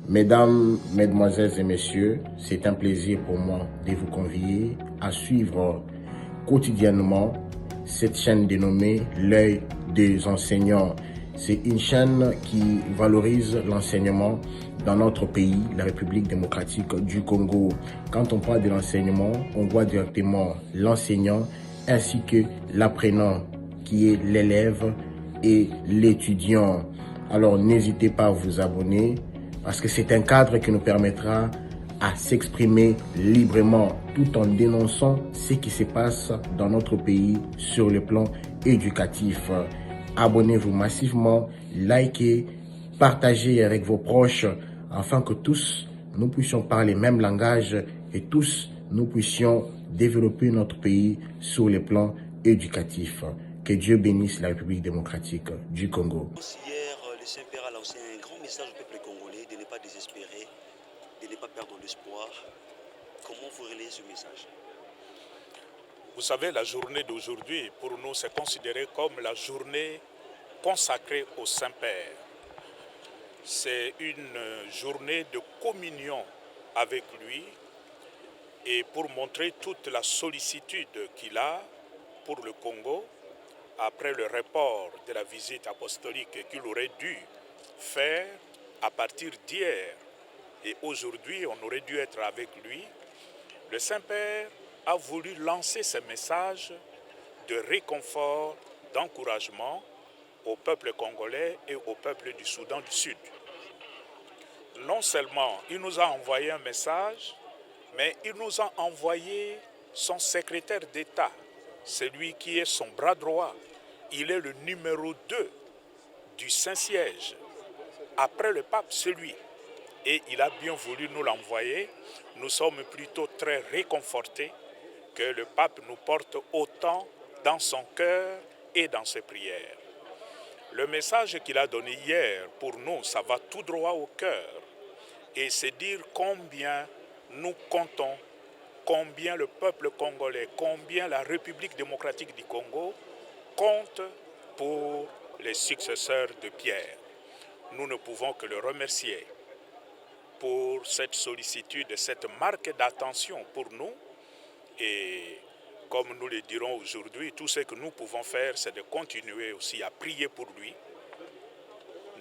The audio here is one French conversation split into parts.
Mesdames, Mesdemoiselles et Messieurs, c'est un plaisir pour moi de vous convier à suivre quotidiennement cette chaîne dénommée L'œil des enseignants. C'est une chaîne qui valorise l'enseignement dans notre pays, la République démocratique du Congo. Quand on parle de l'enseignement, on voit directement l'enseignant ainsi que l'apprenant qui est l'élève et l'étudiant. Alors n'hésitez pas à vous abonner parce que c'est un cadre qui nous permettra à s'exprimer librement tout en dénonçant ce qui se passe dans notre pays sur le plan éducatif. Abonnez-vous massivement, likez, partagez avec vos proches afin que tous nous puissions parler le même langage et tous nous puissions développer notre pays sur le plan éducatif. Que Dieu bénisse la République démocratique du Congo. Hier, le Saint-Père a lancé un grand message au peuple congolais de ne pas désespérer, de ne pas perdre l'espoir. Comment vous relayez ce message? Vous savez, la journée d'aujourd'hui, pour nous, c'est considéré comme la journée consacrée au Saint-Père. C'est une journée de communion avec lui et pour montrer toute la sollicitude qu'il a pour le Congo après le report de la visite apostolique qu'il aurait dû faire à partir d'hier. Et aujourd'hui, on aurait dû être avec lui. Le Saint-Père a voulu lancer ce message de réconfort, d'encouragement au peuple congolais et au peuple du Soudan du Sud. Non seulement il nous a envoyé un message, mais il nous a envoyé son secrétaire d'État, celui qui est son bras droit. Il est le numéro 2 du Saint-Siège. Après le pape, c'est lui. Et il a bien voulu nous l'envoyer. Nous sommes plutôt très réconfortés que le pape nous porte autant dans son cœur et dans ses prières. Le message qu'il a donné hier, pour nous, ça va tout droit au cœur. Et c'est dire combien nous comptons, combien le peuple congolais, combien la République démocratique du Congo compte pour les successeurs de Pierre. Nous ne pouvons que le remercier pour cette sollicitude, cette marque d'attention pour nous. Et comme nous le dirons aujourd'hui, tout ce que nous pouvons faire, c'est de continuer aussi à prier pour lui.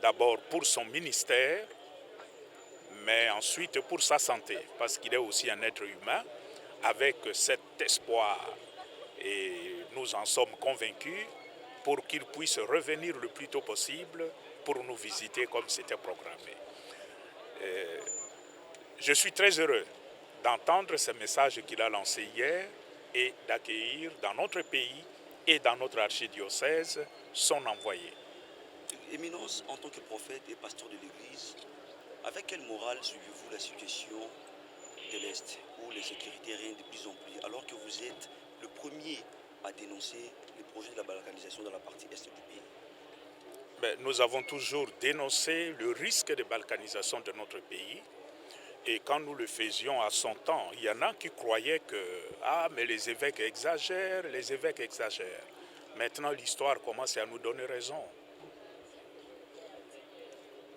D'abord pour son ministère, mais ensuite pour sa santé, parce qu'il est aussi un être humain avec cet espoir. Et nous en sommes convaincus pour qu'il puisse revenir le plus tôt possible pour nous visiter comme c'était programmé. Je suis très heureux d'entendre ce message qu'il a lancé hier et d'accueillir dans notre pays et dans notre archidiocèse son envoyé. Éminence, en tant que prophète et pasteur de l'Église, avec quelle morale suivez-vous la situation de l'Est, où les sécurités règnent de plus en plus, alors que vous êtes le premier à dénoncer les projets de la balkanisation dans la partie Est du pays? Nous avons toujours dénoncé le risque de balkanisation de notre pays. Et quand nous le faisions à son temps, il y en a qui croyaient que mais les évêques exagèrent, les évêques exagèrent. Maintenant, l'histoire commence à nous donner raison.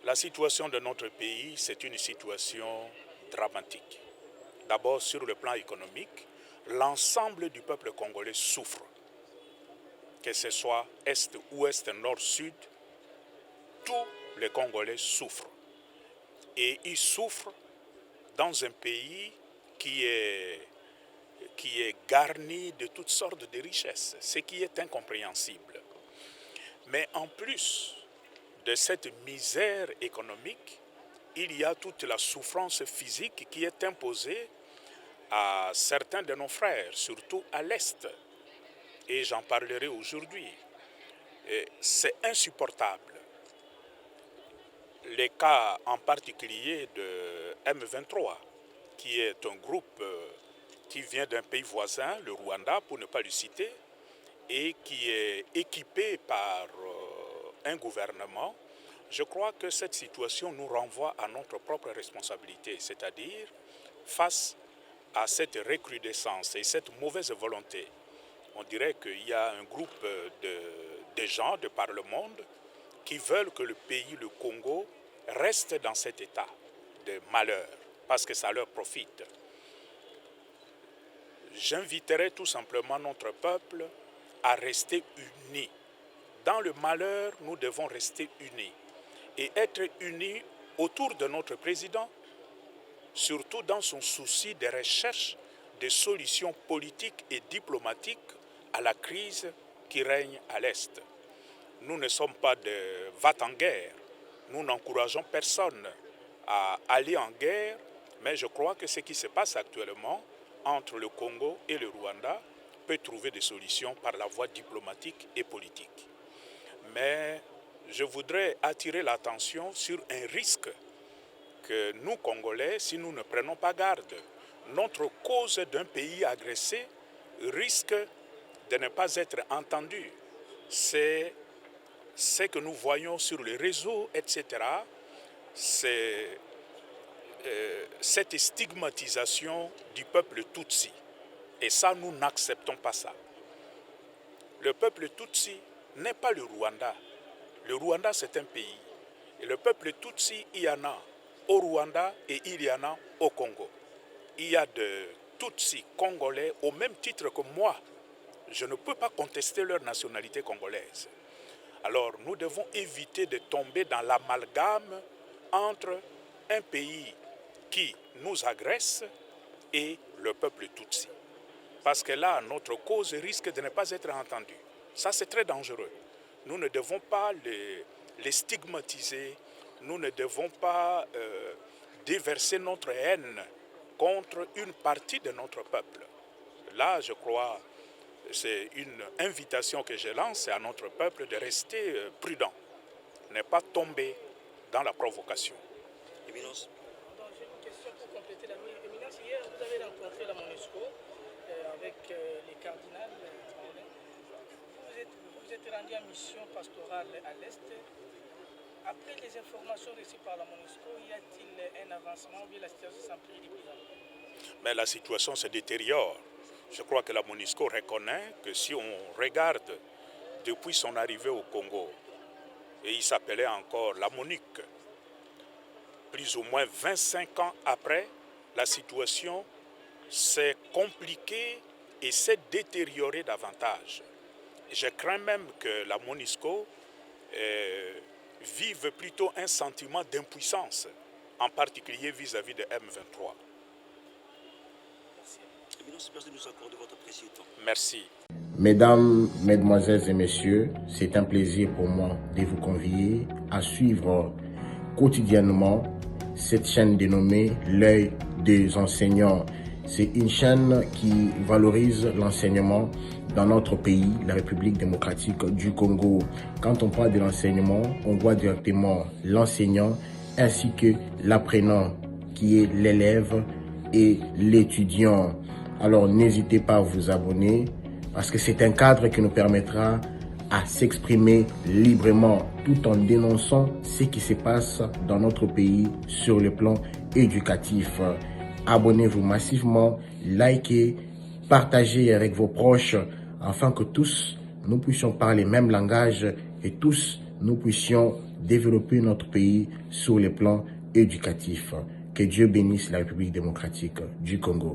La situation de notre pays, c'est une situation dramatique. D'abord, sur le plan économique, l'ensemble du peuple congolais souffre. Que ce soit Est, Ouest, Nord, Sud, tous les Congolais souffrent. Et ils souffrent dans un pays qui est garni de toutes sortes de richesses, ce qui est incompréhensible. Mais en plus de cette misère économique, il y a toute la souffrance physique qui est imposée à certains de nos frères, surtout à l'Est. Et j'en parlerai aujourd'hui. C'est insupportable. Les cas en particulier de M23, qui est un groupe qui vient d'un pays voisin, le Rwanda, pour ne pas le citer, et qui est équipé par un gouvernement, je crois que cette situation nous renvoie à notre propre responsabilité, c'est-à-dire face à cette recrudescence et cette mauvaise volonté. On dirait qu'il y a un groupe de gens de par le monde qui veulent que le pays, le Congo, reste dans cet état de malheur, parce que ça leur profite. J'inviterai tout simplement notre peuple à rester unis. Dans le malheur, nous devons rester unis et être unis autour de notre président, surtout dans son souci de recherche de solutions politiques et diplomatiques à la crise qui règne à l'Est. Nous ne sommes pas de va-t-en-guerre, nous n'encourageons personne à aller en guerre, mais je crois que ce qui se passe actuellement entre le Congo et le Rwanda peut trouver des solutions par la voie diplomatique et politique. Mais je voudrais attirer l'attention sur un risque que nous, Congolais, si nous ne prenons pas garde, notre cause d'un pays agressé risque de ne pas être entendue. C'est ce que nous voyons sur les réseaux, etc. C'est cette stigmatisation du peuple Tutsi. Et ça, nous n'acceptons pas ça. Le peuple Tutsi n'est pas le Rwanda. Le Rwanda, c'est un pays. Et le peuple Tutsi, il y en a au Rwanda et il y en a au Congo. Il y a de Tutsis congolais au même titre que moi. Je ne peux pas contester leur nationalité congolaise. Alors, nous devons éviter de tomber dans l'amalgame entre un pays qui nous agresse et le peuple Tutsi. Parce que là, notre cause risque de ne pas être entendue. Ça, c'est très dangereux. Nous ne devons pas les stigmatiser, nous ne devons pas déverser notre haine contre une partie de notre peuple. Là, je crois, c'est une invitation que je lance à notre peuple de rester prudent, ne pas tomber dans la provocation. Éminence. J'ai une question pour compléter la mienne. Éminence, hier, vous avez rencontré la MONUSCO avec les cardinals. Vous êtes rendu en mission pastorale à l'Est. Après les informations reçues par la MONUSCO, y a-t-il un avancement ou bien la situation s'empire de plus en plus? Mais la situation se détériore. Je crois que la MONUSCO reconnaît que si on regarde depuis son arrivée au Congo, et il s'appelait encore la MONUC, plus ou moins 25 ans après, la situation s'est compliquée et s'est détériorée davantage. Je crains même que la MONUSCO vive plutôt un sentiment d'impuissance, en particulier vis-à-vis de M23. Merci de nous accorder votre précieux temps. Merci. Mesdames, Mesdemoiselles et Messieurs, c'est un plaisir pour moi de vous convier à suivre quotidiennement cette chaîne dénommée L'œil des enseignants. C'est une chaîne qui valorise l'enseignement dans notre pays, la République démocratique du Congo. Quand on parle de l'enseignement, on voit directement l'enseignant ainsi que l'apprenant qui est l'élève et l'étudiant. Alors n'hésitez pas à vous abonner parce que c'est un cadre qui nous permettra à s'exprimer librement tout en dénonçant ce qui se passe dans notre pays sur le plan éducatif. Abonnez-vous massivement, likez, partagez avec vos proches afin que tous nous puissions parler le même langage et tous nous puissions développer notre pays sur le plan éducatif. Que Dieu bénisse la République démocratique du Congo.